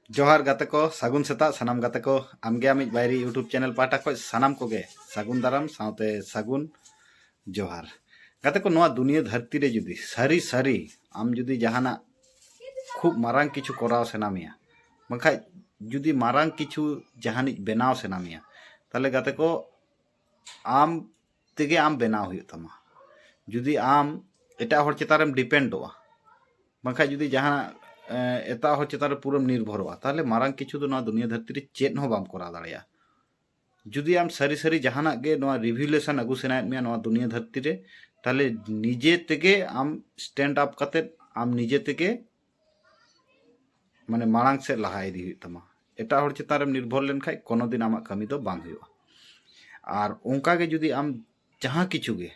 जोहार गाते को सागुन सेता सानाम गाते को आमगे आमिज बायरी यूट्यूब चैनल पाटा को सानाम कोगे सागुन दाराम साउते सागुन जोहार गाते को नोआ दुनिया धरती रे जुदी सारी सारी आम जुदी जहाना खूब मारांग किछु कराव सेनामिया बखाय जुदी मारांग किछु जहानी बेनाव सेनामिया ताले गाते को आम तेगे आम बेनाव हुई तमा जुदी आम एटा हर चेतारेम डिपेंडोआ बखाय जुदी जहाना एता हर चेतान पूरा निर्भरोआ ताले मारांग किछु दो नोआ दुनिया धरती रे चेद हो बाम करा दाड़ेया जुदी आम सारी सारी जहाना गे नोआ रिविलेशन अगु सेनायत मिया नोआ दुनिया धरती रे ताले निजे तेगे आम स्टैंड अप कते आम निजे तेगे माने मारांग से लहा इदी हुई तमा एटा हर चेतान रेम निर्भर लेन खाय कोनो दिन आमा कमी दो बांग हुआ और ओंका गे जुदी आम जहां किछु गे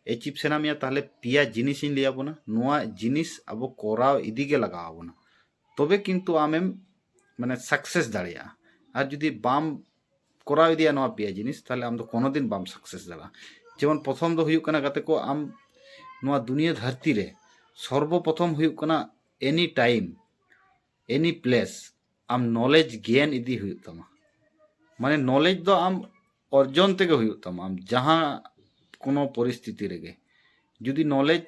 एचिप सेनामिया ताहले पिया जिनिस इन लिया बोना नोआ जिनिस अब कोराव इदी गे लगाव बोना तबे किंतु आमेम माने सक्सेस दाड़िया और जुदी बाम कोराव इदिया नोआ पिया जिनिस ताहले आम दो कोनो दिन बाम सक्सेस दाड़ा जेमन प्रथम दो हुयुक कना गाते को आम नोआ दुनिया धरती रे सर्वप्रथम हुयुक कना एनी टाइम एनी प्लेस आम नॉलेज ज्ञान इदी हुयुक तमा माने नॉलेज दो आम अर्जन तेगे हुयुक तमा आम जहां कोनो परिस्थिति रेगे जुदी नॉलेज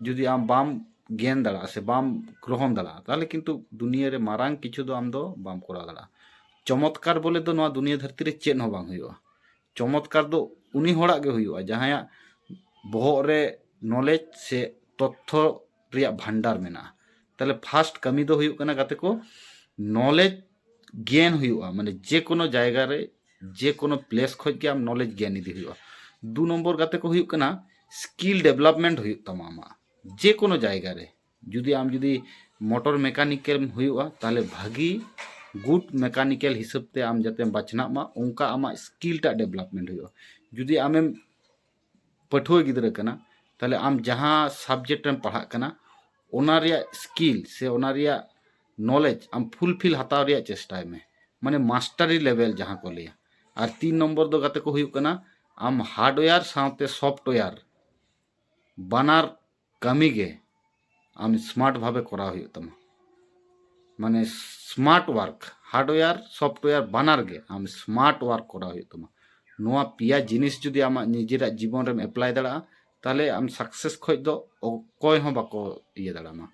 जुदी आम बाम ज्ञान दाड़ा से बाम ग्रहण दाड़ा ताहले किंतु दुनिया रे मारांग किछु दो आम दो बाम करा दाड़ा चमत्कार बोले दो नोआ दुनिया धरती रे चेद हो बांग हुयुआ चमत्कार दो उनी होड़ा गे हुयुआ जहाया बहर रे नॉलेज से तथ्य रिया भंडार मेना ताहले फास्ट कमी दो हुयुक कना गाते को नॉलेज ज्ञान हुयुआ माने जे कोनो जायगा रे जे कोनो प्लेस खोज के आम नॉलेज ज्ञान इदी हुयुआ दो नम्बर गाते को हुयुक कना स्किल डेवलपमेंट हुयुक तमा आमा जे कोनो जायगा रे जुदी आम जुदी मोटर मेकानिकल हुयुआ ताहले भागी गुड मेकानिकल हिसाब ते आम जाते बाचना मा उनका आमा स्किल टा डेवलपमेंट हुयुआ जुदी आमेम पठुआ गिदरा कना ताहले आम जहां सब्जेक्ट में पढ़ा कना ओना रिया स्किल से ओना रिया नॉलेज आम फुलफिल हताव रिया चेष्टा में माने मास्टरी लेवल जहां को लिया और 3 नम्बर दो गाते को हुयुक कना आम हार्डवेयर साथे सॉफ्टवेयर बानार कमी गे आम स्मार्ट भावे करा हुयुक तमा माने स्मार्ट वर्क हार्डवेयर सॉफ्टवेयर बानार गे आम स्मार्ट वर्क करा हुयुक तमा नोआ पिया जिनिस जुदी आमा निजेरा जीवन रेम अप्लाई दाड़ा ताहले आम सक्सेस खोज दो कोय हो बाको इये दाड़ामा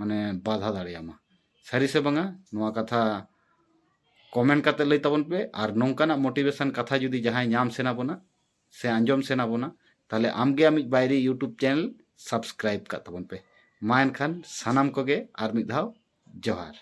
माने बाधा दाड़ियामा सारी से बांगा नोआ कथा कमेंट करते लई तबन पे और नोंकाना मोटिवेशन कथा जुदी जहां नाम सेना बोना से आंजम सेना बोना ताहले आमगे आमिज बायरी यूट्यूब चैनल सब्सक्राइब का तबन पे मा एनखान सानाम कोगे आर मिद धाव जोहार।